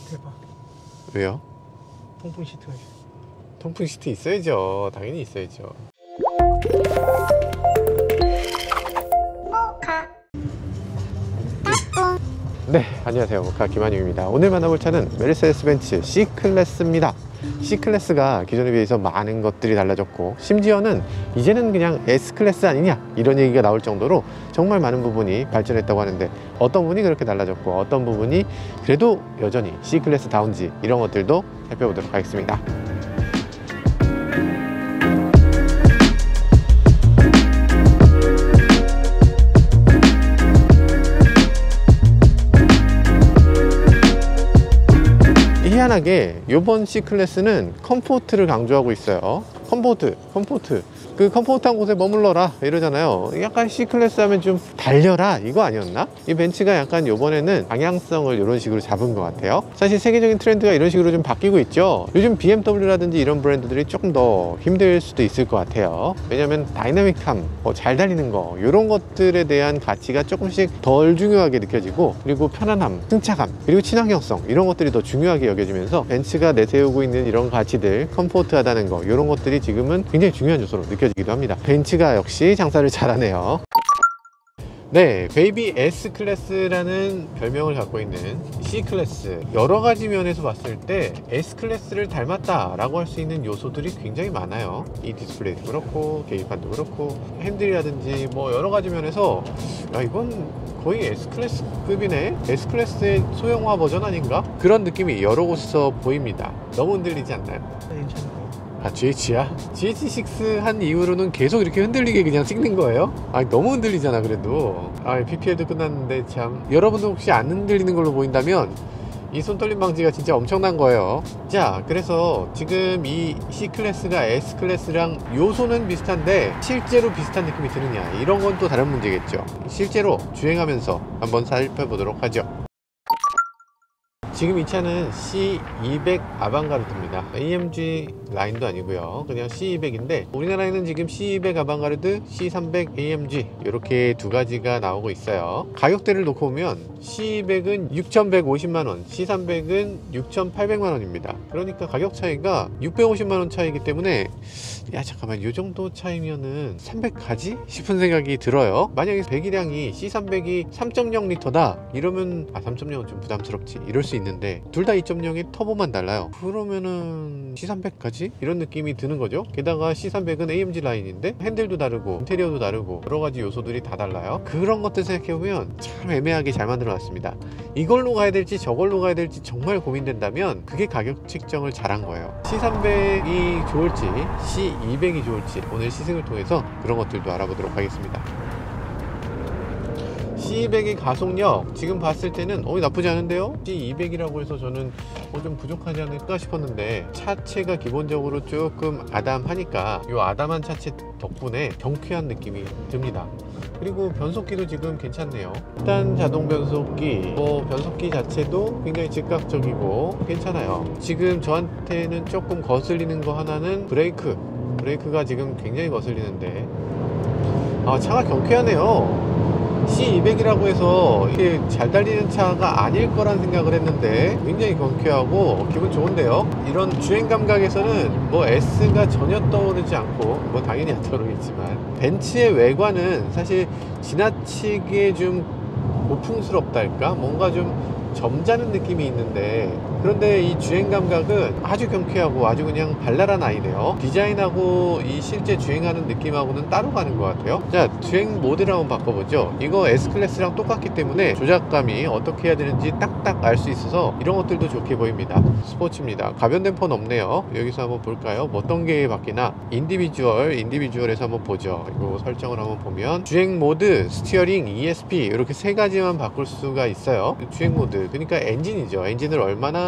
대박. 왜요? 통풍 시트가 있어. 통풍 시트 있어야죠. 당연히 있어야죠. 네, 안녕하세요. 모카 김한용입니다. 오늘 만나볼 차는 메르세데스 벤츠 C클래스입니다. C클래스가 기존에 비해서 많은 것들이 달라졌고, 심지어는 이제는 그냥 S클래스 아니냐 이런 얘기가 나올 정도로 정말 많은 부분이 발전했다고 하는데, 어떤 부분이 그렇게 달라졌고 어떤 부분이 그래도 여전히 C클래스 다운지, 이런 것들도 살펴보도록 하겠습니다. 희한하게 이번 C클래스는 컴포트를 강조하고 있어요. 컴포트. 그 컴포트한 곳에 머물러라 이러잖아요. 약간 C클래스 하면 좀 달려라 이거 아니었나? 이 벤츠가 약간 이번에는 방향성을 이런 식으로 잡은 것 같아요. 사실 세계적인 트렌드가 이런 식으로 좀 바뀌고 있죠. 요즘 BMW라든지 이런 브랜드들이 조금 더 힘들 수도 있을 것 같아요. 왜냐면 다이나믹함, 잘 달리는 거, 이런 것들에 대한 가치가 조금씩 덜 중요하게 느껴지고, 그리고 편안함, 승차감, 그리고 친환경성, 이런 것들이 더 중요하게 여겨지면서 벤츠가 내세우고 있는 이런 가치들, 컴포트하다는 거, 이런 것들이 지금은 굉장히 중요한 요소로 느껴지기도 합니다. 벤츠가 역시 장사를 잘하네요. 네, 베이비 S클래스라는 별명을 갖고 있는 C클래스, 여러 가지 면에서 봤을 때 S클래스를 닮았다 라고 할 수 있는 요소들이 굉장히 많아요. 이 디스플레이도 그렇고, 계기판도 그렇고, 핸들이라든지 뭐 여러 가지 면에서 야, 이건 거의 S클래스급이네, S클래스의 소형화 버전 아닌가? 그런 느낌이 여러 곳에서 보입니다. 너무 흔들리지 않나요? 괜찮아요. 아, GH야? GH6 한 이후로는 계속 이렇게 흔들리게 그냥 찍는 거예요? 아, 너무 흔들리잖아 그래도. 아, PPL도 끝났는데 참. 여러분도 혹시 안 흔들리는 걸로 보인다면 이 손떨림 방지가 진짜 엄청난 거예요. 자, 그래서 지금 이 C클래스가 S클래스랑 요소는 비슷한데 실제로 비슷한 느낌이 드느냐, 이런 건 또 다른 문제겠죠. 실제로 주행하면서 한번 살펴보도록 하죠. 지금 이 차는 C200 아방가르드입니다. AMG 라인도 아니고요, 그냥 C200인데 우리나라에는 지금 C200 아방가르드, C300 AMG 이렇게 두 가지가 나오고 있어요. 가격대를 놓고 보면 C200은 6,150만원, C300은 6,800만원입니다. 그러니까 가격 차이가 650만원 차이기 때문에 야, 잠깐만, 이 정도 차이면은 300 가지? 싶은 생각이 들어요. 만약에 배기량이 C300이 3.0L다 이러면 3.0은 좀 부담스럽지 이럴 수 있는데, 둘 다 2.0의 터보만 달라요. 그러면은 C300 가지? 이런 느낌이 드는 거죠. 게다가 C300은 AMG 라인인데 핸들도 다르고 인테리어도 다르고 여러 가지 요소들이 다 달라요. 그런 것들 생각해보면 참 애매하게 잘 만들어 놨습니다. 이걸로 가야 될지 저걸로 가야 될지 정말 고민된다면 그게 가격 측정을 잘한 거예요. C300이 좋을지 C200이 좋을지 오늘 시승을 통해서 그런 것들도 알아보도록 하겠습니다. C200의 가속력 지금 봤을 때는 나쁘지 않은데요. C200이라고 해서 저는 좀 부족하지 않을까 싶었는데, 차체가 기본적으로 조금 아담하니까 이 아담한 차체 덕분에 경쾌한 느낌이 듭니다. 그리고 변속기도 지금 괜찮네요. 일단 자동 변속기, 변속기 자체도 굉장히 즉각적이고 괜찮아요. 지금 저한테는 조금 거슬리는 거 하나는 브레이크가 지금 굉장히 거슬리는데, 차가 경쾌하네요. C200이라고 해서 이게 잘 달리는 차가 아닐 거란 생각을 했는데 굉장히 경쾌하고 기분 좋은데요. 이런 주행 감각에서는 S가 전혀 떠오르지 않고, 당연히 안 떠오르겠지만, 벤츠의 외관은 사실 지나치게 좀 고풍스럽달까, 뭔가 좀 점잖은 느낌이 있는데, 그런데 이 주행 감각은 아주 경쾌하고 아주 그냥 발랄한 아이네요. 디자인하고 이 실제 주행하는 느낌하고는 따로 가는 것 같아요. 자, 주행 모드를 한번 바꿔보죠. 이거 S클래스랑 똑같기 때문에 조작감이 어떻게 해야 되는지 딱딱 알 수 있어서 이런 것들도 좋게 보입니다. 스포츠입니다. 가변 댐퍼는 없네요. 여기서 한번 볼까요? 어떤 게 바뀌나? 인디비주얼에서 한번 보죠. 이거 설정을 한번 보면 주행 모드, 스티어링, ESP 이렇게 세 가지만 바꿀 수가 있어요. 주행 모드, 그러니까 엔진이죠. 엔진을 얼마나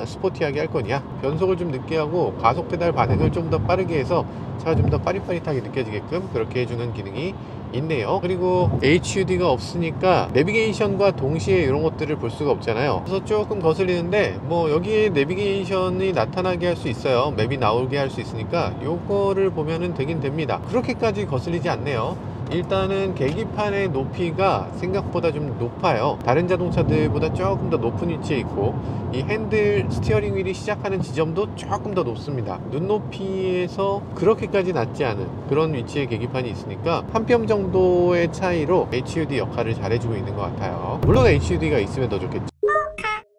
스포티하게 할 거냐, 변속을 좀 늦게 하고 가속 페달 반응을 좀 더 빠르게 해서 차가 좀 더 빠릿빠릿하게 느껴지게끔 그렇게 해주는 기능이 있네요. 그리고 HUD가 없으니까 내비게이션과 동시에 이런 것들을 볼 수가 없잖아요. 그래서 조금 거슬리는데, 여기에 내비게이션이 나타나게 할 수 있어요. 맵이 나오게 할 수 있으니까 요거를 보면은 되긴 됩니다. 그렇게까지 거슬리지 않네요. 일단은 계기판의 높이가 생각보다 좀 높아요. 다른 자동차들보다 조금 더 높은 위치에 있고, 이 핸들 스티어링 휠이 시작하는 지점도 조금 더 높습니다. 눈높이에서 그렇게까지 낮지 않은 그런 위치에 계기판이 있으니까 한 뼘 정도의 차이로 HUD 역할을 잘해주고 있는 것 같아요. 물론 HUD가 있으면 더 좋겠죠.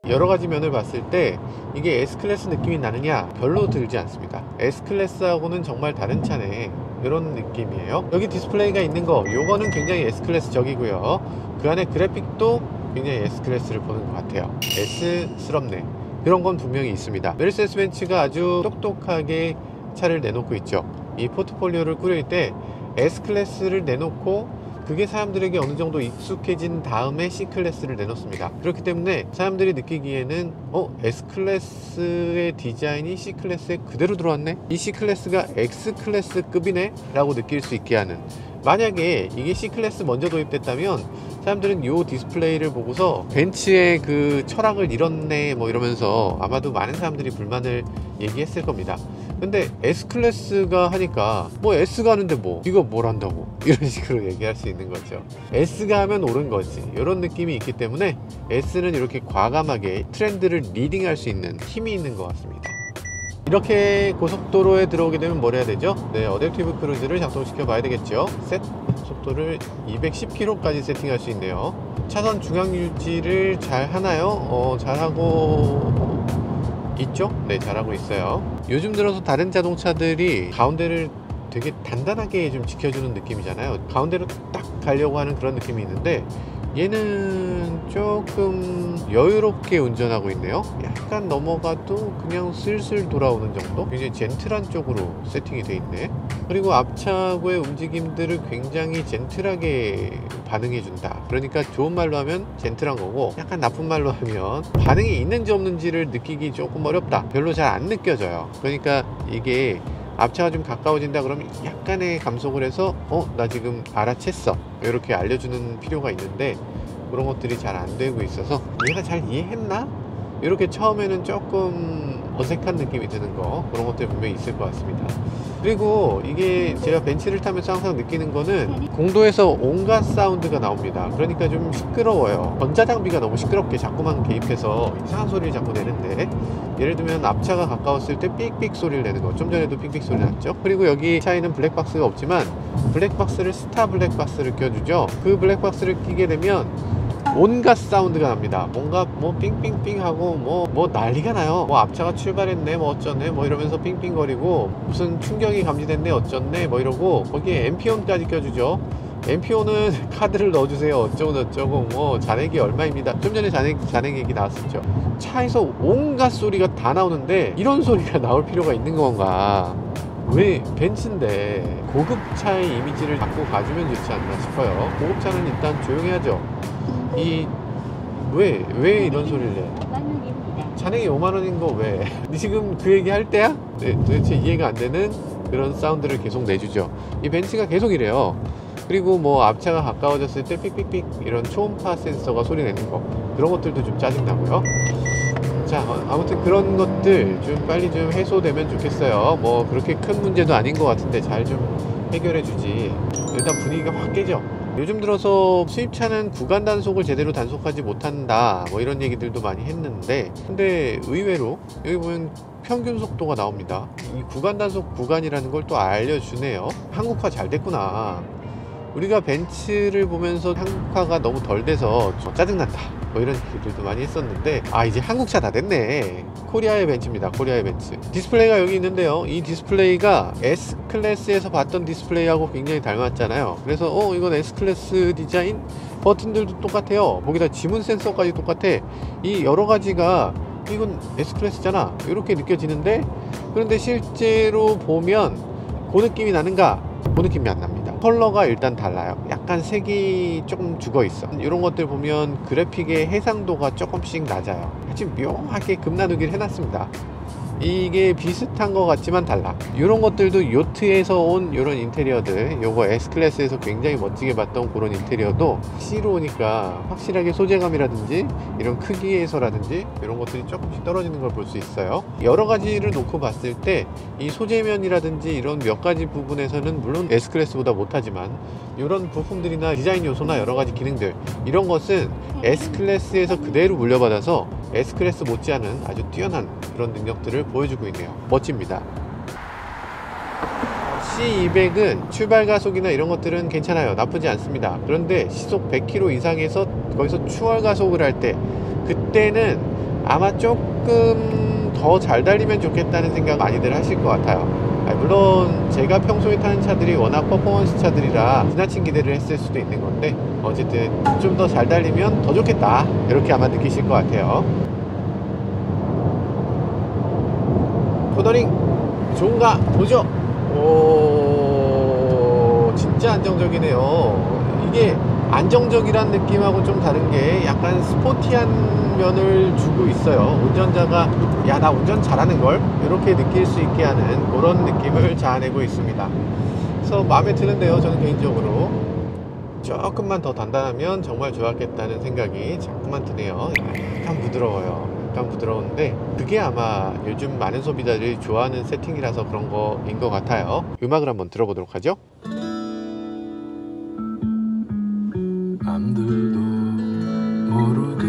여러가지 면을 봤을 때 이게 S클래스 느낌이 나느냐? 별로 들지 않습니다. S클래스하고는 정말 다른 차네, 이런 느낌이에요. 여기 디스플레이가 있는 거, 요거는 굉장히 S클래스적이고요. 그 안에 그래픽도 굉장히 S클래스를 보는 것 같아요. S스럽네, 그런 건 분명히 있습니다. 메르세데스 벤츠가 아주 똑똑하게 차를 내놓고 있죠. 이 포트폴리오를 꾸릴 때 S클래스를 내놓고 그게 사람들에게 어느 정도 익숙해진 다음에 C클래스를 내놓습니다. 그렇기 때문에 사람들이 느끼기에는 S클래스의 디자인이 C클래스에 그대로 들어왔네? 이 C클래스가 X클래스급이네? 라고 느낄 수 있게 하는, 만약에 이게 C클래스 먼저 도입됐다면 사람들은 이 디스플레이를 보고서 벤츠의 그 철학을 잃었네 뭐 이러면서 아마도 많은 사람들이 불만을 얘기했을 겁니다. 근데 S클래스가 하니까 뭐 S가 하는데 뭐 이거 뭘 한다고, 이런 식으로 얘기할 수 있는 거죠. S가 하면 옳은 거지, 이런 느낌이 있기 때문에 S는 이렇게 과감하게 트렌드를 리딩할 수 있는 힘이 있는 것 같습니다. 이렇게 고속도로에 들어오게 되면 뭘 해야 되죠? 네, 어댑티브 크루즈를 작동시켜 봐야 되겠죠. 셋, 속도를 210km까지 세팅할 수 있네요. 차선 중앙 유지를 잘 하나요? 잘하고 있죠? 네, 잘하고 있어요. 요즘 들어서 다른 자동차들이 가운데를 되게 단단하게 좀 지켜주는 느낌이잖아요. 가운데로 딱 가려고 하는 그런 느낌이 있는데, 얘는 조금 여유롭게 운전하고 있네요. 약간 넘어가도 그냥 슬슬 돌아오는 정도? 굉장히 젠틀한 쪽으로 세팅이 돼 있네. 그리고 앞차고의 움직임들을 굉장히 젠틀하게 반응해준다. 그러니까 좋은 말로 하면 젠틀한 거고, 약간 나쁜 말로 하면 반응이 있는지 없는지를 느끼기 조금 어렵다. 별로 잘 안 느껴져요. 그러니까 이게 앞차가 좀 가까워진다 그러면 약간의 감속을 해서 나 지금 알아챘어, 이렇게 알려주는 필요가 있는데, 그런 것들이 잘 안 되고 있어서 얘가 잘 이해했나? 이렇게 처음에는 조금 어색한 느낌이 드는 거, 그런 것들이 분명히 있을 것 같습니다. 그리고 이게 제가 벤츠를 타면서 항상 느끼는 거는 공도에서 온갖 사운드가 나옵니다. 그러니까 좀 시끄러워요. 전자장비가 너무 시끄럽게 자꾸만 개입해서 이상한 소리를 자꾸 내는데, 예를 들면 앞차가 가까웠을 때 삑삑 소리를 내는 거, 좀 전에도 삑삑 소리 났죠. 그리고 여기 차에는 블랙박스가 없지만 블랙박스를 스타 블랙박스를 껴주죠. 그 블랙박스를 끼게 되면 온갖 사운드가 납니다. 뭔가 뭐 삥삥삥 하고 뭐 난리가 나요. 뭐 앞차가 출발했네 뭐 어쩌네 뭐 이러면서 삥삥거리고, 무슨 충격이 감지됐네 어쩌네 뭐 이러고, 거기에 앰피온까지 껴주죠. 앰피온은 카드를 넣어주세요 어쩌고 저쩌고, 뭐 잔액이 얼마입니다. 좀 전에 잔액 얘기 나왔었죠. 차에서 온갖 소리가 다 나오는데 이런 소리가 나올 필요가 있는 건가? 왜 벤츠인데 고급차의 이미지를 갖고 가주면 좋지 않나 싶어요. 고급차는 일단 조용해야죠. 왜 이런 소리를 내? 잔액이 5만원인 거 왜? 지금 그 얘기 할 때야? 네, 도대체 이해가 안 되는 그런 사운드를 계속 내주죠. 이 벤츠가 계속 이래요. 그리고 뭐 앞차가 가까워졌을 때 삑삑삑 이런 초음파 센서가 소리 내는 거, 그런 것들도 좀 짜증나고요. 자, 아무튼 그런 것들 좀 빨리 좀 해소되면 좋겠어요. 뭐 그렇게 큰 문제도 아닌 것 같은데 잘 좀 해결해 주지. 일단 분위기가 확 깨져. 요즘 들어서 수입차는 구간 단속을 제대로 단속하지 못한다 뭐 이런 얘기들도 많이 했는데, 근데 의외로 여기 보면 평균 속도가 나옵니다. 이 구간 단속 구간이라는 걸 또 알려주네요. 한국화 잘 됐구나. 우리가 벤츠를 보면서 한국화가 너무 덜 돼서 짜증난다 뭐 이런 얘기들도 많이 했었는데, 이제 한국차 다 됐네. 코리아의 벤츠입니다. 코리아의 벤츠. 디스플레이가 여기 있는데요, 이 디스플레이가 S클래스에서 봤던 디스플레이하고 굉장히 닮았잖아요. 그래서 이건 S클래스 디자인, 버튼들도 똑같아요. 거기다 지문 센서까지 똑같아. 이 여러 가지가 이건 S클래스잖아 이렇게 느껴지는데, 그런데 실제로 보면 그 느낌이 나는가? 그 느낌이 안 납니다. 컬러가 일단 달라요. 약간 색이 조금 죽어 있어. 이런 것들 보면 그래픽의 해상도가 조금씩 낮아요. 아주 묘하게 급 나누기를 해놨습니다. 이게 비슷한 것 같지만 달라. 이런 것들도 요트에서 온 이런 인테리어들, 요거 S클래스에서 굉장히 멋지게 봤던 그런 인테리어도 C로 오니까 확실하게 소재감이라든지 이런 크기에서라든지 이런 것들이 조금씩 떨어지는 걸 볼 수 있어요. 여러 가지를 놓고 봤을 때 이 소재면이라든지 이런 몇 가지 부분에서는 물론 S클래스보다 못하지만 이런 부품들이나 디자인 요소나 여러 가지 기능들, 이런 것은 S클래스에서 그대로 물려받아서 S클래스 못지않은 아주 뛰어난 그런 능력들을 보여주고 있네요. 멋집니다. C200은 출발 가속이나 이런 것들은 괜찮아요. 나쁘지 않습니다. 그런데 시속 100km 이상에서 거기서 추월 가속을 할 때, 그때는 아마 조금 더 잘 달리면 좋겠다는 생각 많이들 하실 것 같아요. 물론 제가 평소에 타는 차들이 워낙 퍼포먼스 차들이라 지나친 기대를 했을 수도 있는 건데, 어쨌든 좀 더 잘 달리면 더 좋겠다, 이렇게 아마 느끼실 것 같아요. 코너링 좋은가 보죠. 오, 진짜 안정적이네요. 이게 안정적이란 느낌하고 좀 다른 게 약간 스포티한 면을 주고 있어요. 운전자가 야, 나 운전 잘하는걸? 이렇게 느낄 수 있게 하는 그런 느낌을 자아내고 있습니다. 그래서 마음에 드는데요, 저는 개인적으로. 조금만 더 단단하면 정말 좋았겠다는 생각이 자꾸만 드네요. 약간 부드러워요. 약간 부드러운데 그게 아마 요즘 많은 소비자들이 좋아하는 세팅이라서 그런 거인 것 같아요. 음악을 한번 들어보도록 하죠. 남들도 모르게.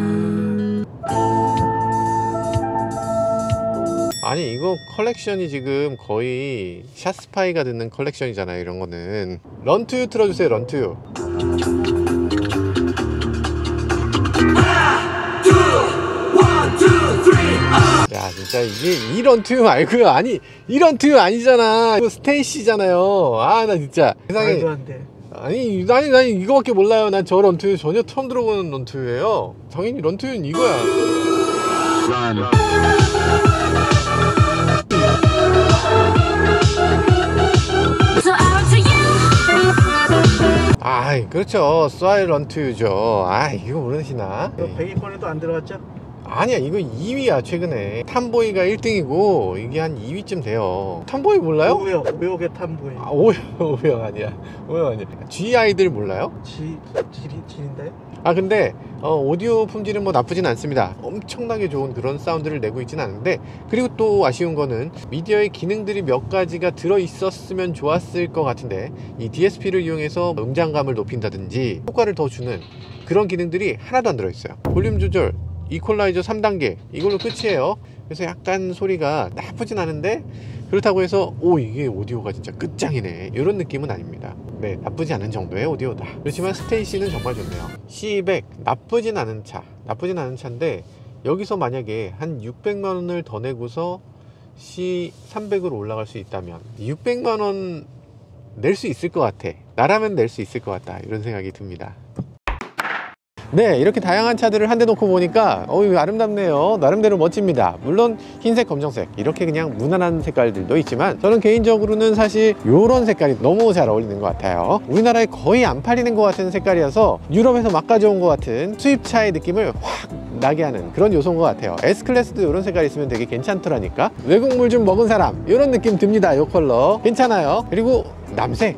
아니, 이거 컬렉션이 지금 거의 샷스파이가 듣는 컬렉션이잖아요. 이런 거는 런투유 틀어주세요. 런투유. 야, 진짜 이게 이 런투유 말고요. 아니, 이 런투유 아니잖아. 이거 스테이시잖아요. 아, 나 진짜 세상에. 말도 안 돼. 아니, 난 이거밖에 몰라요. 난 저 런투유 전혀 처음 들어보는 런투유예요. 당연히 런투유는 이거야. 아, 그렇죠. 쏴이 런투유죠. 아, 이거 모르시나? 이거 100위권에도 안 들어갔죠? 아니야, 이거 2위야. 최근에 탐보이가 1등이고 이게 한 2위쯤 돼요. 탐보이 몰라요? 오역의 탐보이. 아, 오역 아니야. 오역 아니야. GI들 몰라요? 질인데? 아, 근데 오디오 품질은 뭐 나쁘진 않습니다. 엄청나게 좋은 그런 사운드를 내고 있진 않은데, 그리고 또 아쉬운 거는 미디어의 기능들이 몇 가지가 들어있었으면 좋았을 것 같은데, 이 DSP를 이용해서 음장감을 높인다든지 효과를 더 주는 그런 기능들이 하나도 안 들어있어요. 볼륨 조절, 이퀄라이저 3단계, 이걸로 끝이에요. 그래서 약간 소리가 나쁘진 않은데, 그렇다고 해서 이게 오디오가 진짜 끝장이네, 이런 느낌은 아닙니다. 네, 나쁘지 않은 정도의 오디오다. 그렇지만 스테이시는 정말 좋네요. C200 나쁘진 않은 차인데, 여기서 만약에 한 600만원을 더 내고서 C300으로 올라갈 수 있다면 600만원 낼 수 있을 것 같아. 나라면 낼 수 있을 것 같다, 이런 생각이 듭니다. 네, 이렇게 다양한 차들을 한 대 놓고 보니까 아름답네요. 나름대로 멋집니다. 물론 흰색, 검정색 이렇게 그냥 무난한 색깔들도 있지만, 저는 개인적으로는 사실 이런 색깔이 너무 잘 어울리는 것 같아요. 우리나라에 거의 안 팔리는 것 같은 색깔이어서 유럽에서 막 가져온 것 같은 수입차의 느낌을 확 나게 하는 그런 요소인 것 같아요. S클래스도 이런 색깔 있으면 되게 괜찮더라니까. 외국물 좀 먹은 사람, 이런 느낌 듭니다. 이 컬러 괜찮아요. 그리고 남색,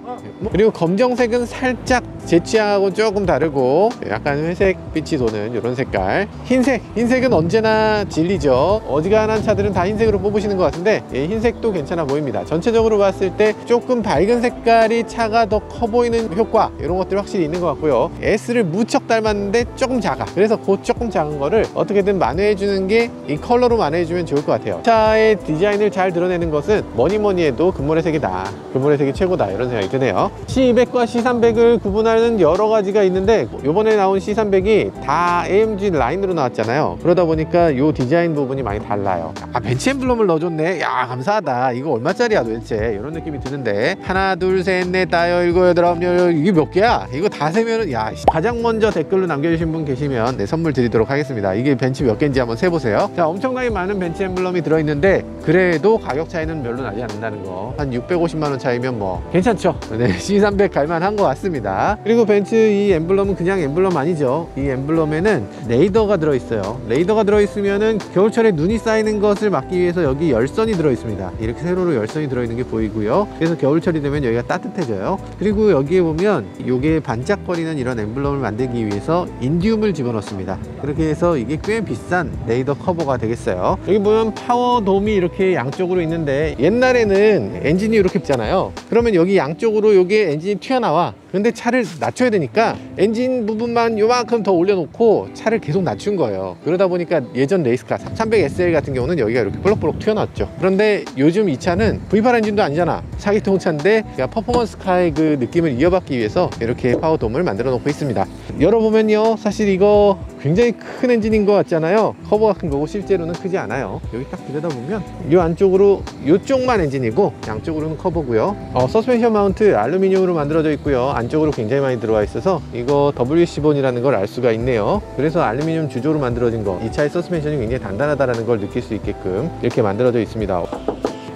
그리고 검정색은 살짝 제 취향하고 조금 다르고 약간 회색 빛이 도는 이런 색깔. 흰색은 언제나 진리죠. 어지간한 차들은 다 흰색으로 뽑으시는 것 같은데, 흰색도 괜찮아 보입니다. 전체적으로 봤을 때 조금 밝은 색깔이 차가 더 커 보이는 효과, 이런 것들이 확실히 있는 것 같고요. S를 무척 닮았는데 조금 작아. 그래서 그 조금 작은 거를 어떻게든 만회해 주는 게 이 컬러로 만회해 주면 좋을 것 같아요. 차의 디자인을 잘 드러내는 것은 뭐니 해도 금물의 색이다, 금물의 색이 최고다, 이런 생각이 드네요. C200과 C300을 구분하는 여러 가지가 있는데, 요번에 나온 C300이 다 AMG 라인으로 나왔잖아요. 그러다 보니까 이 디자인 부분이 많이 달라요. 벤츠 엠블럼을 넣어줬네. 야, 감사하다. 이거 얼마짜리야 도대체, 이런 느낌이 드는데, 하나 둘 셋 넷 다섯 일곱 여덟 아홉 열, 이게 몇 개야? 이거 다 세면은, 야, 가장 먼저 댓글로 남겨주신 분 계시면 선물 드리도록 하겠습니다. 이게 벤츠 몇 개인지 한번 세보세요. 자, 엄청나게 많은 벤츠 엠블럼이 들어있는데, 그래도 가격 차이는 별로 나지 않는다는 거. 한 650만원 차이면 뭐 괜찮죠? 네. C300 갈만한 것 같습니다. 그리고 벤츠 이 엠블럼은 그냥 엠블럼 아니죠. 이 엠블럼에는 레이더가 들어있어요. 레이더가 들어있으면은 겨울철에 눈이 쌓이는 것을 막기 위해서 여기 열선이 들어있습니다. 이렇게 세로로 열선이 들어있는 게 보이고요. 그래서 겨울철이 되면 여기가 따뜻해져요. 그리고 여기에 보면 이게 반짝거리는 이런 엠블럼을 만들기 위해서 인디움을 집어넣습니다. 그렇게 해서 이게 꽤 비싼 레이더 커버가 되겠어요. 여기 보면 파워돔이 이렇게 양쪽으로 있는데, 옛날에는 엔진이 이렇게 있잖아요. 그러면 여기 양쪽으로 요게 엔진이 튀어나와. 근데 차를 낮춰야 되니까 엔진 부분만 요만큼 더 올려놓고 차를 계속 낮춘 거예요. 그러다 보니까 예전 레이스카 300SL 같은 경우는 여기가 이렇게 볼록볼록 튀어나왔죠. 그런데 요즘 이 차는 V8 엔진도 아니잖아. 4기통 차인데 퍼포먼스 카의 그 느낌을 이어받기 위해서 이렇게 파워돔을 만들어 놓고 있습니다. 열어보면요, 사실 이거 굉장히 큰 엔진인 것 같잖아요. 커버가 큰 거고 실제로는 크지 않아요. 여기 딱 들여다보면 이 안쪽으로 이쪽만 엔진이고 양쪽으로는 커버고요. 서스펜션 마운트 알루미늄으로 만들어져 있고요. 안쪽으로 굉장히 많이 들어와 있어서 이거 WC-본이라는 걸 알 수가 있네요. 그래서 알루미늄 주조로 만들어진 거, 이 차의 서스펜션이 굉장히 단단하다는 걸 느낄 수 있게끔 이렇게 만들어져 있습니다.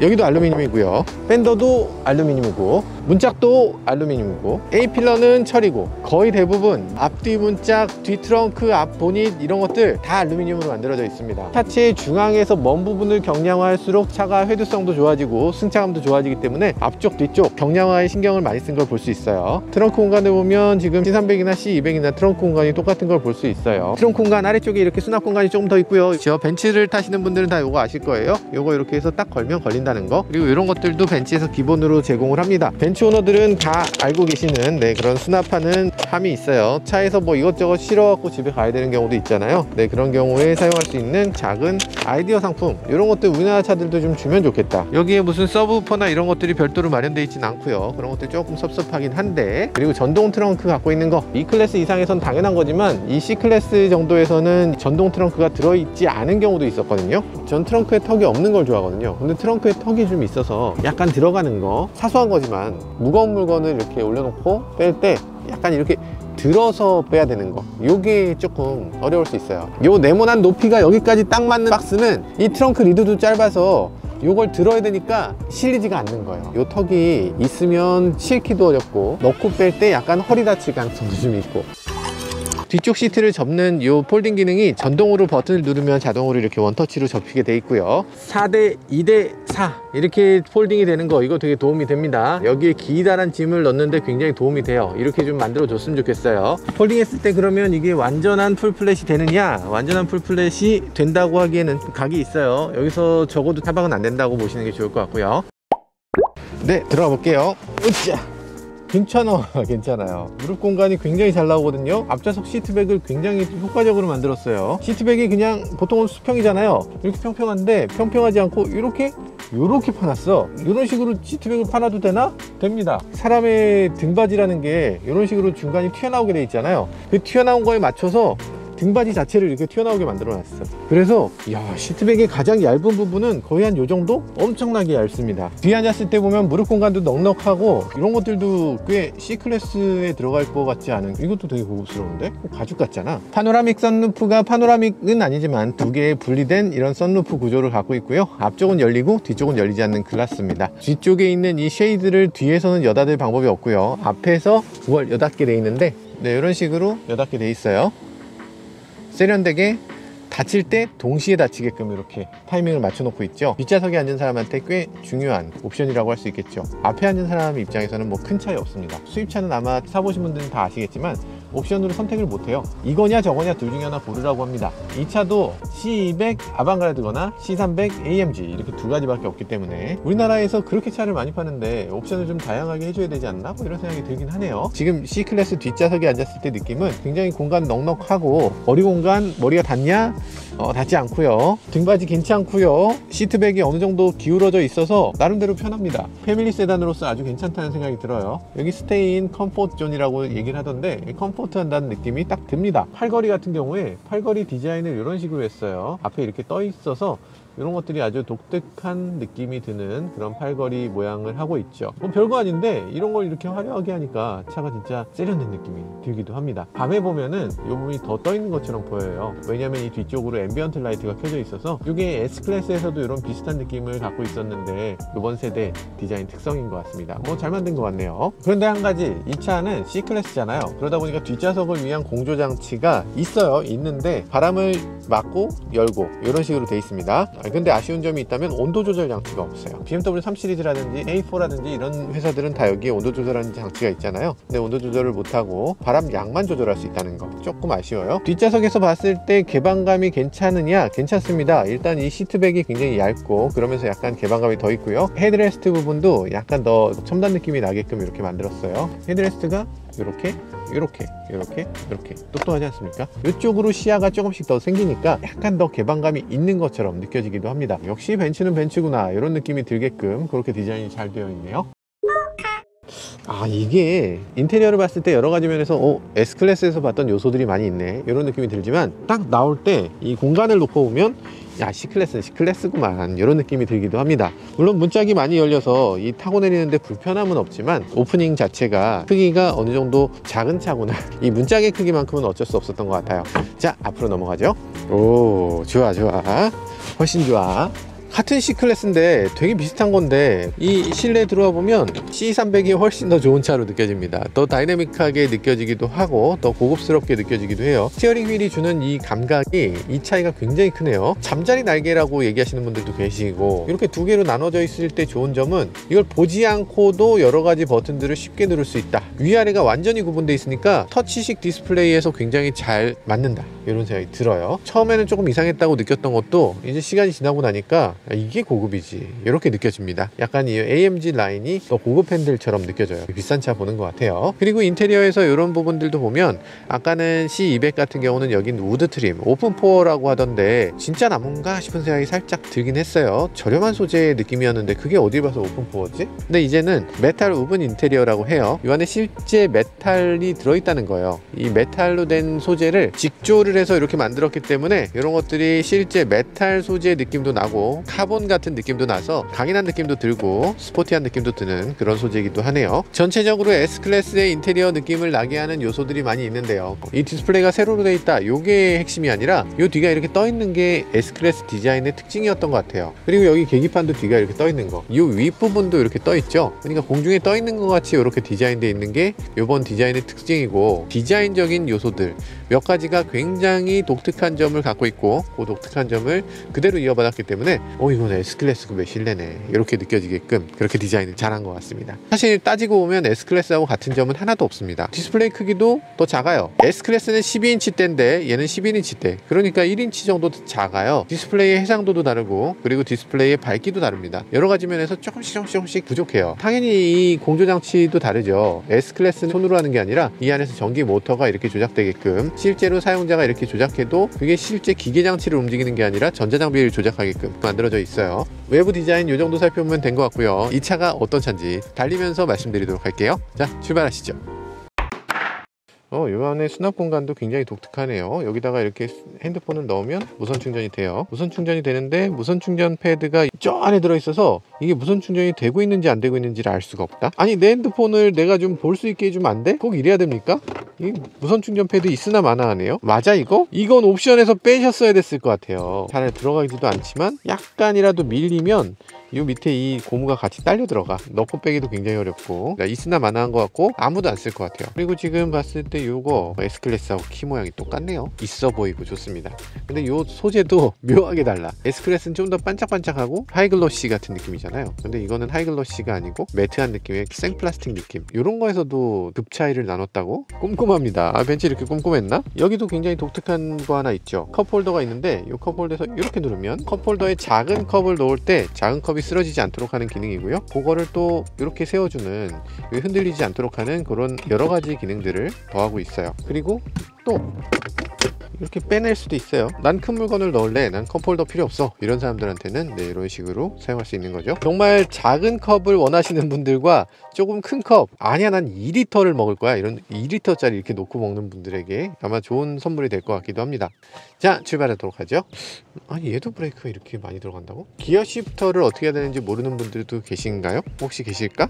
여기도 알루미늄이고요. 팬더도 알루미늄이고, 문짝도 알루미늄이고, A필러는 철이고, 거의 대부분 앞뒤 문짝, 뒤 트렁크, 앞 보닛 이런 것들 다 알루미늄으로 만들어져 있습니다. 차체의 중앙에서 먼 부분을 경량화할수록 차가 회두성도 좋아지고 승차감도 좋아지기 때문에 앞쪽 뒤쪽 경량화에 신경을 많이 쓴 걸 볼 수 있어요. 트렁크 공간을 보면 지금 C300이나 C200이나 트렁크 공간이 똑같은 걸 볼 수 있어요. 트렁크 공간 아래쪽에 이렇게 수납 공간이 조금 더 있고요. 저 벤츠를 타시는 분들은 다 이거 아실 거예요. 이거 이렇게 해서 딱 걸면 걸린다 거, 그리고 이런 것들도 벤츠에서 기본으로 제공을 합니다. 벤츠 오너들은 다 알고 계시는 그런 수납하는 함이 있어요. 차에서 뭐 이것저것 실어갖고 집에 가야 되는 경우도 있잖아요. 그런 경우에 사용할 수 있는 작은 아이디어 상품, 이런 것들 우리나라 차들도 좀 주면 좋겠다. 여기에 무슨 서브우퍼나 이런 것들이 별도로 마련되어 있진 않고요. 그런 것들 조금 섭섭하긴 한데, 그리고 전동 트렁크 갖고 있는 거, E클래스 이상에선 당연한 거지만 이 C클래스 정도에서는 전동 트렁크가 들어있지 않은 경우도 있었거든요. 전 트렁크에 턱이 없는 걸 좋아하거든요. 근데 트렁크에 턱이 좀 있어서 약간 들어가는 거, 사소한 거지만 무거운 물건을 이렇게 올려놓고 뺄 때 약간 이렇게 들어서 빼야 되는 거, 요게 조금 어려울 수 있어요. 요 네모난 높이가 여기까지 딱 맞는 박스는 이 트렁크 리드도 짧아서 요걸 들어야 되니까 실리지가 않는 거예요. 요 턱이 있으면 실기도 어렵고 넣고 뺄 때 약간 허리 다칠 가능성도 좀 있고. 뒤쪽 시트를 접는 이 폴딩 기능이 전동으로 버튼을 누르면 자동으로 이렇게 원터치로 접히게 돼 있고요. 4대 2대 4 이렇게 폴딩이 되는 거, 이거 되게 도움이 됩니다. 여기에 기다란 짐을 넣는데 굉장히 도움이 돼요. 이렇게 좀 만들어 줬으면 좋겠어요. 폴딩 했을 때 그러면 이게 완전한 풀플랫이 되느냐, 완전한 풀플랫이 된다고 하기에는 각이 있어요. 여기서 적어도 타박은 안 된다고 보시는 게 좋을 것 같고요. 네, 들어가 볼게요. 으쌰! 괜찮아요. 무릎 공간이 굉장히 잘 나오거든요. 앞좌석 시트백을 굉장히 효과적으로 만들었어요. 시트백이 그냥 보통은 수평이잖아요. 이렇게 평평한데 평평하지 않고 이렇게 파놨어. 이런 식으로 시트백을 파놔도 되나? 됩니다. 사람의 등받이라는 게 이런 식으로 중간이 튀어나오게 돼 있잖아요. 그 튀어나온 거에 맞춰서 등받이 자체를 이렇게 튀어나오게 만들어 놨어. 그래서 시트백의 가장 얇은 부분은 거의 한 요 정도? 엄청나게 얇습니다. 뒤에 앉았을 때 보면 무릎 공간도 넉넉하고, 이런 것들도 꽤 C클래스에 들어갈 것 같지 않은, 이것도 되게 고급스러운데? 가죽 같잖아. 파노라믹 선루프가 파노라믹은 아니지만 두 개의 분리된 이런 선루프 구조를 갖고 있고요. 앞쪽은 열리고 뒤쪽은 열리지 않는 글라스입니다. 뒤쪽에 있는 이 쉐이드를 뒤에서는 여닫을 방법이 없고요. 앞에서 그걸 여닫게 돼 있는데, 이런 식으로 여닫게 돼 있어요. 세련되게 닫힐 때 동시에 닫히게끔 이렇게 타이밍을 맞춰 놓고 있죠. 뒷좌석에 앉은 사람한테 꽤 중요한 옵션이라고 할 수 있겠죠. 앞에 앉은 사람 입장에서는 뭐 큰 차이 없습니다. 수입차는 아마 사보신 분들은 다 아시겠지만 옵션으로 선택을 못해요. 이거냐 저거냐 둘 중에 하나 고르라고 합니다. 이 차도 C200 아방가르드거나 C300 AMG 이렇게 두 가지밖에 없기 때문에 우리나라에서 그렇게 차를 많이 파는데 옵션을 좀 다양하게 해줘야 되지 않나? 뭐 이런 생각이 들긴 하네요. 지금 C클래스 뒷좌석에 앉았을 때 느낌은 굉장히 공간 넉넉하고, 머리 공간, 머리가 닿냐? 닿지 않고요. 등받이 괜찮고요. 시트백이 어느 정도 기울어져 있어서 나름대로 편합니다. 패밀리 세단으로서 아주 괜찮다는 생각이 들어요. 여기 스테이인 컴포트 존이라고 얘기를 하던데 컴포트 한다는 느낌이 딱 듭니다. 팔걸이 같은 경우에 팔걸이 디자인을 이런 식으로 했어요. 앞에 이렇게 떠 있어서 이런 것들이 아주 독특한 느낌이 드는 그런 팔걸이 모양을 하고 있죠. 뭐 별거 아닌데 이런 걸 이렇게 화려하게 하니까 차가 진짜 세련된 느낌이 들기도 합니다. 밤에 보면은 이 부분이 더 떠 있는 것처럼 보여요. 왜냐면 이 뒤쪽으로 앰비언트 라이트가 켜져 있어서 이게 S클래스에서도 이런 비슷한 느낌을 갖고 있었는데 이번 세대 디자인 특성인 것 같습니다. 뭐 잘 만든 것 같네요. 그런데 한 가지, 이 차는 C클래스잖아요. 그러다 보니까 뒷좌석을 위한 공조 장치가 있어요. 있는데 바람을 막고 열고 이런 식으로 돼 있습니다. 근데 아쉬운 점이 있다면 온도 조절 장치가 없어요. BMW 3 시리즈라든지 A4라든지 이런 회사들은 다 여기에 온도 조절하는 장치가 있잖아요. 근데 온도 조절을 못하고 바람 양만 조절할 수 있다는 거 조금 아쉬워요. 뒷좌석에서 봤을 때 개방감이 괜찮으냐? 괜찮습니다. 일단 이 시트백이 굉장히 얇고 그러면서 약간 개방감이 더 있고요. 헤드레스트 부분도 약간 더 첨단 느낌이 나게끔 이렇게 만들었어요. 헤드레스트가 이렇게 똑똑하지 않습니까? 이쪽으로 시야가 조금씩 더 생기니까 약간 더 개방감이 있는 것처럼 느껴지기도 합니다. 역시 벤츠는 벤츠구나 이런 느낌이 들게끔 그렇게 디자인이 잘 되어 있네요. 이게 인테리어를 봤을 때 여러 가지 면에서 S클래스에서 봤던 요소들이 많이 있네 이런 느낌이 들지만 딱 나올 때 이 공간을 놓고 보면 야, C클래스는 C클래스구만 이런 느낌이 들기도 합니다. 물론 문짝이 많이 열려서 이 타고 내리는데 불편함은 없지만 오프닝 자체가 크기가 어느 정도 작은 차구나 이 문짝의 크기만큼은 어쩔 수 없었던 것 같아요. 자, 앞으로 넘어가죠. 오, 좋아 훨씬 좋아. 같은 C클래스인데 되게 비슷한 건데 이 실내에 들어와 보면 C300이 훨씬 더 좋은 차로 느껴집니다. 더 다이내믹하게 느껴지기도 하고 더 고급스럽게 느껴지기도 해요. 스티어링 휠이 주는 이 감각이 이 차이가 굉장히 크네요. 잠자리 날개라고 얘기하시는 분들도 계시고 이렇게 두 개로 나눠져 있을 때 좋은 점은 이걸 보지 않고도 여러 가지 버튼들을 쉽게 누를 수 있다. 위아래가 완전히 구분되어 있으니까 터치식 디스플레이에서 굉장히 잘 맞는다 이런 생각이 들어요. 처음에는 조금 이상했다고 느꼈던 것도 이제 시간이 지나고 나니까 이게 고급이지 이렇게 느껴집니다. 약간 이 AMG 라인이 더 고급 핸들처럼 느껴져요. 비싼 차 보는 것 같아요. 그리고 인테리어에서 이런 부분들도 보면 아까는 C200 같은 경우는 여긴 우드 트림 오픈포어라고 하던데 진짜 나무인가 싶은 생각이 살짝 들긴 했어요. 저렴한 소재의 느낌이었는데 그게 어디 봐서 오픈포어지? 근데 이제는 메탈 우븐 인테리어라고 해요. 이 안에 실제 메탈이 들어있다는 거예요. 이 메탈로 된 소재를 직조를 해서 이렇게 만들었기 때문에 이런 것들이 실제 메탈 소재의 느낌도 나고 카본 같은 느낌도 나서 강인한 느낌도 들고 스포티한 느낌도 드는 그런 소재이기도 하네요. 전체적으로 S클래스의 인테리어 느낌을 나게 하는 요소들이 많이 있는데요. 이 디스플레이가 세로로 되어 있다 요게 핵심이 아니라 요 뒤가 이렇게 떠 있는 게 S클래스 디자인의 특징이었던 것 같아요. 그리고 여기 계기판도 뒤가 이렇게 떠 있는 거, 이 윗부분도 이렇게 떠 있죠. 그러니까 공중에 떠 있는 것 같이 이렇게 디자인되어 있는 게 이번 디자인의 특징이고, 디자인적인 요소들 몇 가지가 굉장히 독특한 점을 갖고 있고 그 독특한 점을 그대로 이어받았기 때문에 이건 S클래스급의 실내네 이렇게 느껴지게끔 그렇게 디자인을 잘한 것 같습니다. 사실 따지고 보면 S클래스하고 같은 점은 하나도 없습니다. 디스플레이 크기도 더 작아요. S클래스는 12인치대인데 얘는 11인치대, 그러니까 1인치 정도 작아요. 디스플레이의 해상도도 다르고 그리고 디스플레이의 밝기도 다릅니다. 여러 가지 면에서 조금씩 부족해요. 당연히 이 공조장치도 다르죠. S클래스는 손으로 하는 게 아니라 이 안에서 전기 모터가 이렇게 조작되게끔, 실제로 사용자가 이렇게 조작해도 그게 실제 기계장치를 움직이는 게 아니라 전자장비를 조작하게끔 만들어져 있어요. 외부 디자인 이 정도 살펴보면 된 것 같고요. 이 차가 어떤 차인지 달리면서 말씀드리도록 할게요. 자, 출발하시죠. 이 안에 수납 공간도 굉장히 독특하네요. 여기다가 이렇게 핸드폰을 넣으면 무선 충전이 돼요. 무선 충전이 되는데 무선 충전 패드가 저 안에 들어있어서 이게 무선 충전이 되고 있는지 안 되고 있는지를 알 수가 없다. 아니, 내 핸드폰을 내가 좀 볼 수 있게 해주면 안 돼? 꼭 이래야 됩니까? 이 무선 충전 패드 있으나 마나 하네요. 맞아 이거? 이건 옵션에서 빼셨어야 됐을 것 같아요. 잘 들어가지도 않지만 약간이라도 밀리면 이 밑에 이 고무가 같이 딸려 들어가. 넣고 빼기도 굉장히 어렵고 있으나 마나한 것 같고 아무도 안 쓸 것 같아요. 그리고 지금 봤을 때 요거 S클래스하고 키 모양이 똑같네요. 있어 보이고 좋습니다. 근데 요 소재도 묘하게 달라. S클래스는 좀 더 반짝반짝하고 하이글로시 같은 느낌이잖아요. 근데 이거는 하이글로시가 아니고 매트한 느낌의 생플라스틱 느낌, 요런 거에서도 급 차이를 나눴다고? 꼼꼼합니다. 벤츠 이렇게 꼼꼼했나? 여기도 굉장히 독특한 거 하나 있죠. 컵홀더가 있는데 이 컵홀더에서 이렇게 누르면 컵홀더에 작은 컵을 놓을 때 작은 컵이 쓰러지지 않도록 하는 기능이고요. 그거를 또 이렇게 세워주는, 흔들리지 않도록 하는 그런 여러 가지 기능들을 더하고 있어요. 그리고 또 이렇게 빼낼 수도 있어요. 난 큰 물건을 넣을래, 난 컵홀더 필요 없어, 이런 사람들한테는 네, 이런 식으로 사용할 수 있는 거죠. 정말 작은 컵을 원하시는 분들과 조금 큰 컵, 아니야 난 2리터를 먹을 거야, 이런 2리터짜리 이렇게 놓고 먹는 분들에게 아마 좋은 선물이 될 것 같기도 합니다. 자, 출발하도록 하죠. 아니, 얘도 브레이크가 이렇게 많이 들어간다고? 기어 시프터를 어떻게 해야 되는지 모르는 분들도 계신가요? 혹시 계실까?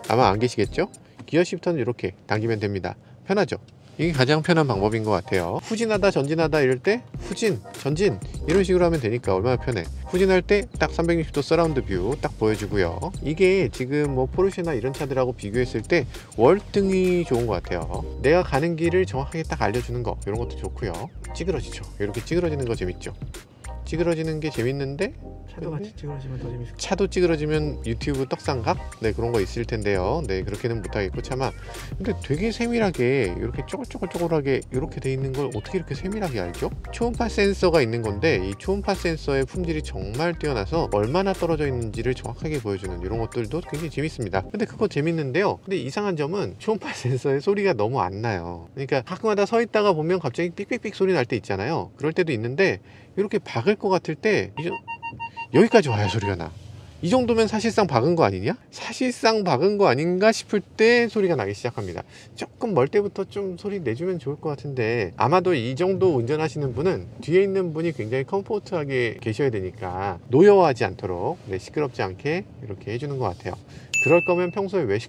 아마 안 계시겠죠? 기어 시프터는 이렇게 당기면 됩니다. 편하죠? 이게 가장 편한 방법인 것 같아요. 후진하다 전진하다 이럴 때 후진, 전진 이런 식으로 하면 되니까 얼마나 편해. 후진할 때 딱 360도 서라운드 뷰 딱 보여주고요. 이게 지금 뭐 포르쉐나 이런 차들하고 비교했을 때 월등히 좋은 것 같아요. 내가 가는 길을 정확하게 딱 알려주는 거, 이런 것도 좋고요. 찌그러지죠. 이렇게 찌그러지는 거 재밌죠. 찌그러지는 게 재밌는데 차도 같이 찌그러지면 더 재밌을 차도 찌그러지면 유튜브 떡상각? 네, 그런 거 있을 텐데요. 네, 그렇게는 못하겠고 차마. 근데 되게 세밀하게 이렇게 쪼글쪼글쪼글하게 이렇게 돼 있는 걸 어떻게 이렇게 세밀하게 알죠? 초음파 센서가 있는 건데 이 초음파 센서의 품질이 정말 뛰어나서 얼마나 떨어져 있는지를 정확하게 보여주는 이런 것들도 굉장히 재밌습니다. 근데 그거 재밌는데요. 근데 이상한 점은 초음파 센서의 소리가 너무 안 나요. 그러니까 가끔마다 서 있다가 보면 갑자기 삑삑삑 소리 날 때 있잖아요. 그럴 때도 있는데 이렇게 박을 것 같을 때 여기까지 와야 소리가 나. 이 정도면 사실상 박은 거 아니냐? 사실상 박은 거 아닌가 싶을 때 소리가 나기 시작합니다. 조금 멀 때부터 좀 소리 내주면 좋을 것 같은데 아마도 이 정도 운전하시는 분은 뒤에 있는 분이 굉장히 컴포트하게 계셔야 되니까 노여워하지 않도록, 네, 시끄럽지 않게 이렇게 해주는 것 같아요. 그럴 거면 평소에 왜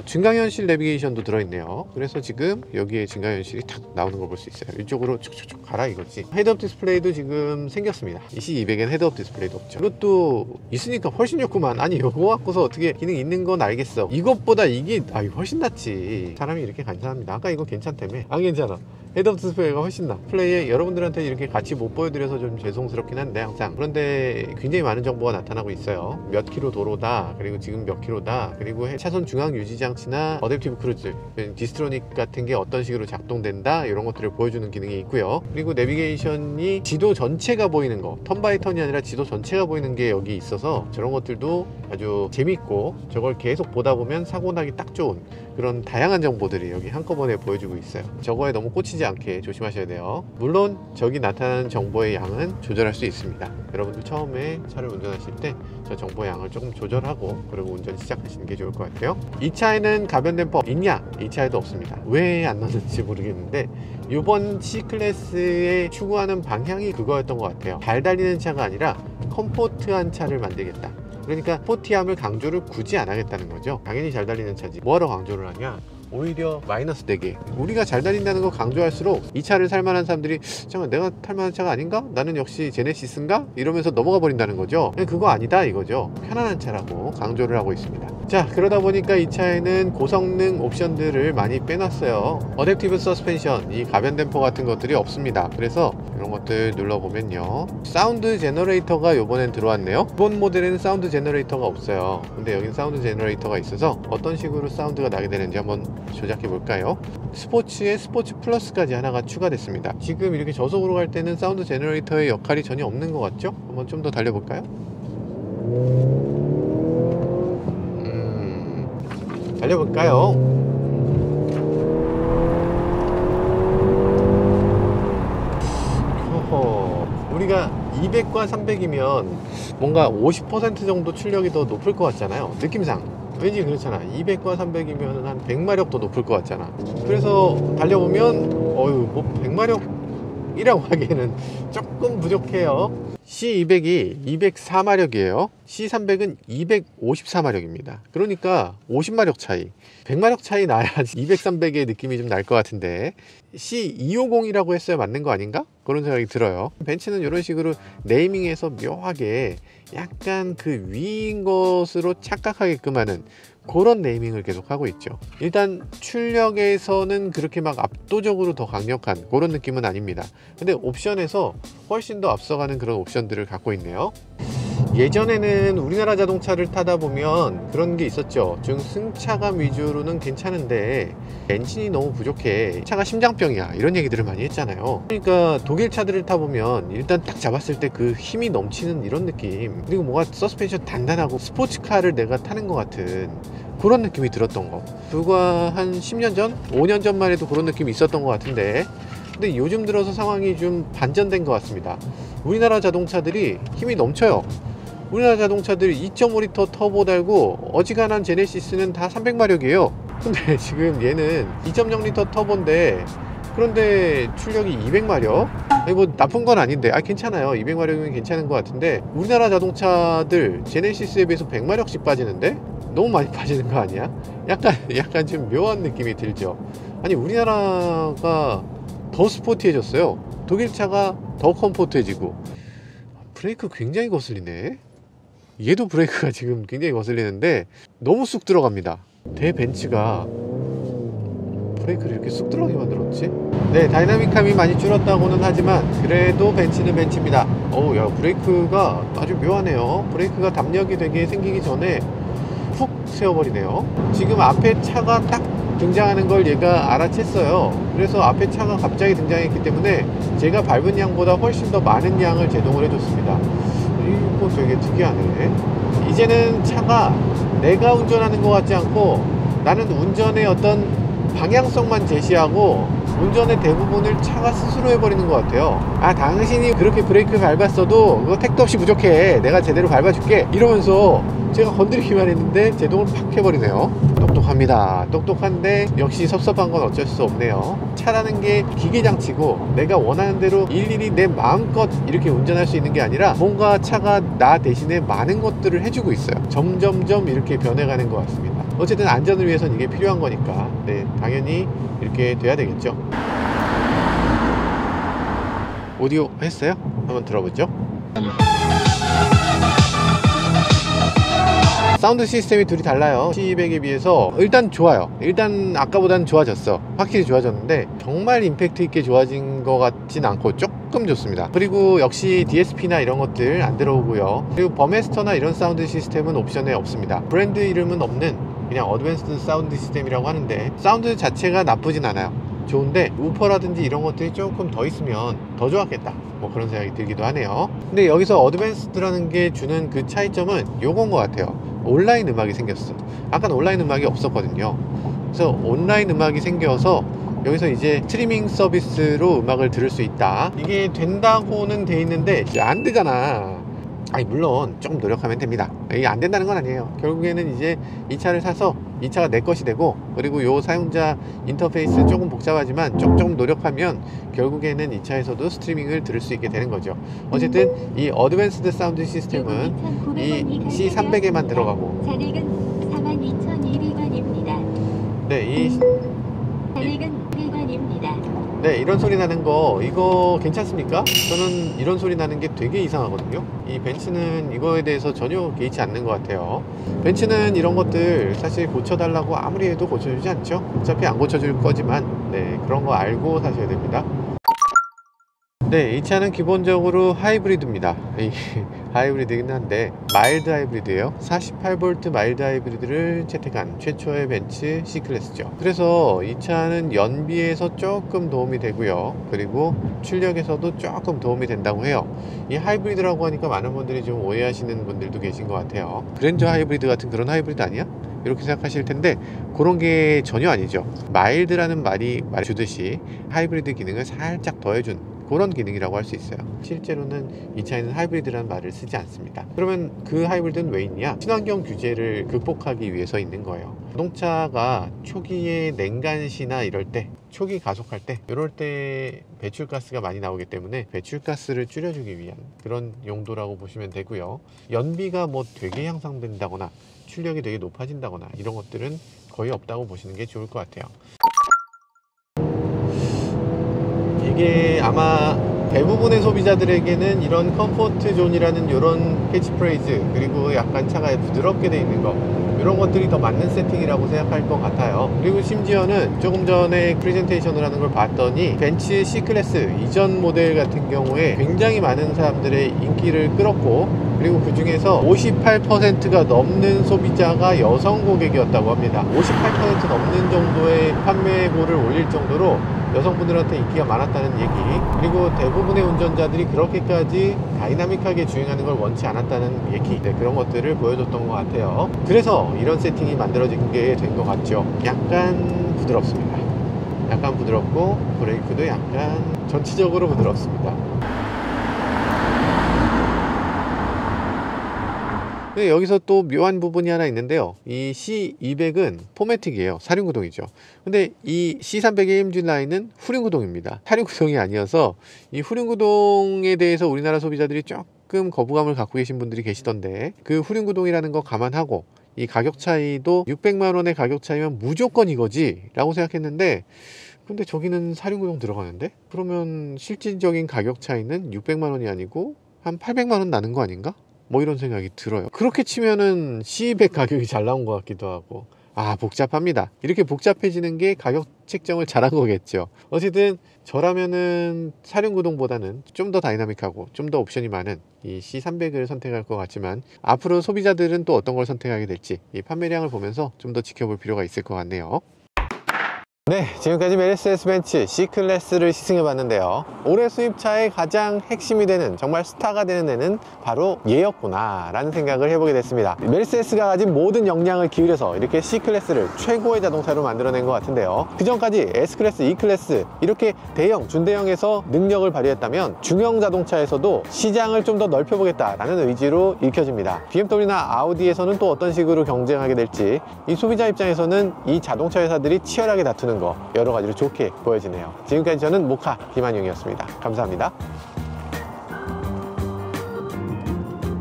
증강현실 내비게이션도 들어있네요. 그래서 지금 여기에 증강현실이 탁 나오는 걸 볼 수 있어요. 이쪽으로 쭉쭉쭉 가라 이거지. 헤드업 디스플레이도 지금 생겼습니다. 이 C200엔 헤드업 디스플레이도 없죠. 이것도 있으니까 훨씬 좋구만. 아니, 요거 갖고서 어떻게 기능 있는 건 알겠어. 이것보다 이게 훨씬 낫지. 사람이 이렇게 간단합니다. 아까 이거 괜찮다며. 안 괜찮아. 헤드업 디스플레이가 훨씬 나. 플레이에 여러분들한테 이렇게 같이 못 보여드려서 좀 죄송스럽긴 한데 항상. 그런데 굉장히 많은 정보가 나타나고 있어요. 몇 킬로 도로다, 그리고 지금 몇 킬로다, 그리고 차선 중앙 유지 장치나 어댑티브 크루즈, 디스트로닉 같은 게 어떤 식으로 작동된다, 이런 것들을 보여주는 기능이 있고요. 그리고 내비게이션이 지도 전체가 보이는 거, 턴 바이 턴이 아니라 지도 전체가 보이는 게 여기 있어서 저런 것들도 아주 재밌고, 저걸 계속 보다 보면 사고 나기 딱 좋은 그런 다양한 정보들이 여기 한꺼번에 보여주고 있어요. 저거에 너무 꽂히지 않게 조심하셔야 돼요. 물론 저기 나타나는 정보의 양은 조절할 수 있습니다. 여러분들 처음에 차를 운전하실 때 저 정보의 양을 조금 조절하고 그리고 운전 시작하시는 게 좋을 것 같아요. 이 차에는 가변 댐퍼 있냐? 이 차에도 없습니다. 왜 안 넣는지 모르겠는데 이번 C클래스에 추구하는 방향이 그거였던 것 같아요. 잘 달리는 차가 아니라 컴포트한 차를 만들겠다. 그러니까 스포티함을 강조를 굳이 안 하겠다는 거죠. 당연히 잘 달리는 차지, 뭐하러 강조를 하냐. 오히려 마이너스 되게 우리가 잘 달린다는 거 강조할수록 이 차를 살만한 사람들이 잠깐 내가 탈만한 차가 아닌가? 나는 역시 제네시스인가? 이러면서 넘어가 버린다는 거죠. 그거 아니다 이거죠. 편안한 차라고 강조를 하고 있습니다. 자, 그러다 보니까 이 차에는 고성능 옵션들을 많이 빼놨어요. 어댑티브 서스펜션, 이 가변 댐퍼 같은 것들이 없습니다. 그래서 이런 것들 눌러보면요, 사운드 제너레이터가 요번엔 들어왔네요. 이번 모델에는 사운드 제너레이터가 없어요. 근데 여긴 사운드 제너레이터가 있어서 어떤 식으로 사운드가 나게 되는지 한번 조작해 볼까요? 스포츠에 스포츠 플러스까지 하나가 추가됐습니다. 지금 이렇게 저속으로 갈 때는 사운드 제너레이터의 역할이 전혀 없는 것 같죠? 한번 좀 더 달려볼까요? 달려볼까요? 우리가 200과 300이면 뭔가 50% 정도 출력이 더 높을 것 같잖아요. 느낌상 왠지 그렇잖아. 200과 300이면 한 100마력 더 높을 것 같잖아. 그래서 달려보면 뭐 100마력이라고 하기에는 조금 부족해요. C200이 204마력이에요 C300은 254마력입니다 그러니까 50마력 차이, 100마력 차이 나야 200, 300의 느낌이 좀 날 것 같은데 C250이라고 했어야 맞는 거 아닌가? 그런 생각이 들어요. 벤츠는 이런 식으로 네이밍에서 묘하게 약간 그 위인 것으로 착각하게끔 하는 그런 네이밍을 계속 하고 있죠. 일단 출력에서는 그렇게 막 압도적으로 더 강력한 그런 느낌은 아닙니다. 근데 옵션에서 훨씬 더 앞서가는 그런 옵션들을 갖고 있네요. 예전에는 우리나라 자동차를 타다 보면 그런 게 있었죠. 승차감 위주로는 괜찮은데 엔진이 너무 부족해, 차가 심장병이야, 이런 얘기들을 많이 했잖아요. 그러니까 독일 차들을 타보면 일단 딱 잡았을 때 그 힘이 넘치는 이런 느낌, 그리고 뭔가 서스펜션 단단하고 스포츠카를 내가 타는 것 같은 그런 느낌이 들었던 거. 불과 한 10년 전? 5년 전만 해도 그런 느낌이 있었던 것 같은데 근데 요즘 들어서 상황이 좀 반전된 것 같습니다. 우리나라 자동차들이 힘이 넘쳐요. 우리나라 자동차들 2.5L 터보 달고 어지간한 제네시스는 다 300마력이에요 근데 지금 얘는 2.0L 터보인데 그런데 출력이 200마력? 아니 뭐 나쁜 건 아닌데 괜찮아요. 200마력이면 괜찮은 것 같은데 우리나라 자동차들 제네시스에 비해서 100마력씩 빠지는데 너무 많이 빠지는 거 아니야? 약간 좀 묘한 느낌이 들죠. 아니 우리나라가 더 스포티해졌어요. 독일 차가 더 컴포트해지고. 브레이크 굉장히 거슬리네. 얘도 브레이크가 지금 굉장히 거슬리는데 너무 쑥 들어갑니다. 대벤츠가 브레이크를 이렇게 쑥 들어가게 만들었지? 네, 다이나믹함이 많이 줄었다고는 하지만 그래도 벤츠는 벤츠입니다. 어우 야, 브레이크가 아주 묘하네요. 브레이크가 담력이 되게 생기기 전에 훅 세워버리네요. 지금 앞에 차가 딱 등장하는 걸 얘가 알아챘어요. 그래서 앞에 차가 갑자기 등장했기 때문에 제가 밟은 양보다 훨씬 더 많은 양을 제동을 해줬습니다. 이거 되게 특이하네. 이제는 차가 내가 운전하는 것 같지 않고 나는 운전의 어떤 방향성만 제시하고 운전의 대부분을 차가 스스로 해버리는 것 같아요. 당신이 그렇게 브레이크 밟았어도 그거 택도 없이 부족해. 내가 제대로 밟아줄게. 이러면서 제가 건드리기만 했는데 제동을 팍 해버리네요. 똑똑합니다. 똑똑한데 역시 섭섭한 건 어쩔 수 없네요. 차라는 게 기계장치고 내가 원하는 대로 일일이 내 마음껏 이렇게 운전할 수 있는 게 아니라 뭔가 차가 나 대신에 많은 것들을 해주고 있어요. 점점점 이렇게 변해가는 것 같습니다. 어쨌든 안전을 위해서는 이게 필요한 거니까 당연히 이렇게 돼야 되겠죠. 오디오 했어요? 한번 들어보죠. 사운드 시스템이 둘이 달라요. C200에 비해서 일단 좋아요. 일단 아까보다는 좋아졌어. 확실히 좋아졌는데 정말 임팩트 있게 좋아진 것 같진 않고 조금 좋습니다. 그리고 역시 DSP나 이런 것들 안 들어오고요. 그리고 버메스터나 이런 사운드 시스템은 옵션에 없습니다. 브랜드 이름은 없는 그냥 어드밴스드 사운드 시스템이라고 하는데 사운드 자체가 나쁘진 않아요. 좋은데 우퍼라든지 이런 것들이 조금 더 있으면 더 좋았겠다, 뭐 그런 생각이 들기도 하네요. 근데 여기서 어드밴스드라는 게 주는 그 차이점은 요건 것 같아요. 온라인 음악이 생겼어. 아까는 온라인 음악이 없었거든요. 그래서 온라인 음악이 생겨서 여기서 이제 스트리밍 서비스로 음악을 들을 수 있다. 이게 된다고는 돼 있는데 안 되잖아. 물론 좀 노력하면 됩니다. 이게 안 된다는 건 아니에요. 결국에는 이제 이 차를 사서 이 차가 내 것이 되고, 그리고 요 사용자 인터페이스 조금 복잡하지만 조금 노력하면 결국에는 이 차에서도 스트리밍을 들을 수 있게 되는 거죠. 어쨌든 이 어드밴스드 사운드 시스템은 이 C300에만 들어가고, 잔액은 42,200원입니다. 잔액은 100원입니다. 이런 소리 나는 거 이거 괜찮습니까? 저는 이런 소리 나는 게 되게 이상하거든요. 이 벤츠는 이거에 대해서 전혀 개의치 않는 것 같아요. 벤츠는 이런 것들 사실 고쳐달라고 아무리 해도 고쳐주지 않죠. 어차피 안 고쳐줄 거지만 그런 거 알고 사셔야 됩니다. 이 차는 기본적으로 하이브리드입니다. 하이브리드긴 한데 마일드 하이브리드예요. 48V 마일드 하이브리드를 채택한 최초의 벤츠 C클래스죠. 그래서 이 차는 연비에서 조금 도움이 되고요. 그리고 출력에서도 조금 도움이 된다고 해요. 이 하이브리드라고 하니까 많은 분들이 좀 오해하시는 분들도 계신 것 같아요. 그랜저 하이브리드 같은 그런 하이브리드 아니야? 이렇게 생각하실 텐데 그런 게 전혀 아니죠. 마일드라는 말이 말해주듯이 하이브리드 기능을 살짝 더해준 그런 기능이라고 할 수 있어요. 실제로는 이 차에는 하이브리드라는 말을 쓰지 않습니다. 그러면 그 하이브리드는 왜 있냐? 친환경 규제를 극복하기 위해서 있는 거예요. 자동차가 초기에 냉간시나 이럴 때, 초기 가속할 때, 이럴 때 배출가스가 많이 나오기 때문에 배출가스를 줄여주기 위한 그런 용도라고 보시면 되고요. 연비가 뭐 되게 향상된다거나 출력이 되게 높아진다거나 이런 것들은 거의 없다고 보시는 게 좋을 것 같아요. 이게 아마 대부분의 소비자들에게는 이런 컴포트 존이라는 이런 캐치프레이즈, 그리고 약간 차가 부드럽게 돼 있는 거, 이런 것들이 더 맞는 세팅이라고 생각할 것 같아요. 그리고 심지어는 조금 전에 프레젠테이션을 하는 걸 봤더니 벤츠 C클래스 이전 모델 같은 경우에 굉장히 많은 사람들의 인기를 끌었고, 그리고 그 중에서 58%가 넘는 소비자가 여성 고객이었다고 합니다. 58% 넘는 정도의 판매고를 올릴 정도로 여성분들한테 인기가 많았다는 얘기, 그리고 대부분의 운전자들이 그렇게까지 다이나믹하게 주행하는 걸 원치 않았다는 얘기, 그런 것들을 보여줬던 것 같아요. 그래서 이런 세팅이 만들어진 게 된 것 같죠. 약간 부드럽습니다. 약간 부드럽고 브레이크도 약간 전체적으로 부드럽습니다. 근데 여기서 또 묘한 부분이 하나 있는데요. 이 C200은 포매틱이에요. 사륜구동이죠. 근데 이 C300의 AMG 라인은 후륜구동입니다. 사륜구동이 아니어서 이 후륜구동에 대해서 우리나라 소비자들이 조금 거부감을 갖고 계신 분들이 계시던데, 그 후륜구동이라는 거 감안하고 이 가격 차이도 600만원의 가격 차이면 무조건 이거지 라고 생각했는데, 근데 저기는 사륜구동 들어가는데? 그러면 실질적인 가격 차이는 600만원이 아니고 한 800만원 나는 거 아닌가? 뭐 이런 생각이 들어요. 그렇게 치면은 C200 가격이 잘 나온 것 같기도 하고. 복잡합니다. 이렇게 복잡해지는 게 가격 책정을 잘한 거겠죠. 어쨌든 저라면은 사륜구동보다는 좀 더 다이나믹하고 좀 더 옵션이 많은 이 C300을 선택할 것 같지만, 앞으로 소비자들은 또 어떤 걸 선택하게 될지 이 판매량을 보면서 좀 더 지켜볼 필요가 있을 것 같네요. 네, 지금까지 메르세데스 벤츠 C클래스를 시승해 봤는데요. 올해 수입차의 가장 핵심이 되는, 정말 스타가 되는 애는 바로 얘였구나 라는 생각을 해보게 됐습니다. 메르세데스가 가진 모든 역량을 기울여서 이렇게 C클래스를 최고의 자동차로 만들어낸 것 같은데요. 그 전까지 S클래스, E클래스 이렇게 대형, 준대형에서 능력을 발휘했다면 중형 자동차에서도 시장을 좀 더 넓혀보겠다라는 의지로 읽혀집니다. BMW나 아우디에서는 또 어떤 식으로 경쟁하게 될지, 이 소비자 입장에서는 이 자동차 회사들이 치열하게 다투는 거 여러 가지로 좋게 보여지네요. 지금까지 저는 모카 김한용이었습니다. 감사합니다.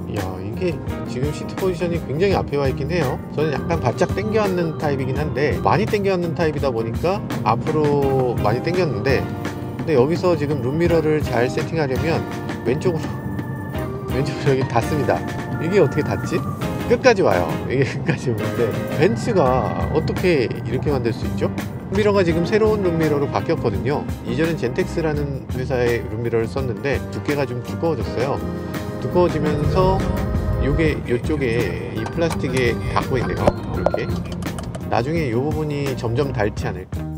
이야, 이게 지금 시트 포지션이 굉장히 앞에 와 있긴 해요. 저는 약간 바짝 당겨 앉는 타입이긴 한데, 많이 당겨 앉는 타입이다 보니까 앞으로 많이 당겼는데, 근데 여기서 지금 룸미러를 잘 세팅하려면 왼쪽으로 여기 닿습니다. 이게 어떻게 닿지? 끝까지 와요. 이게 끝까지 오는데, 벤츠가 어떻게 이렇게 만들 수 있죠? 룸미러가 지금 새로운 룸미러로 바뀌었거든요. 이전엔 젠텍스라는 회사의 룸미러를 썼는데 두께가 좀 두꺼워졌어요. 두꺼워지면서 이쪽에 이 플라스틱에 닿고 있네요. 이렇게 나중에 이 부분이 점점 닳지 않을까.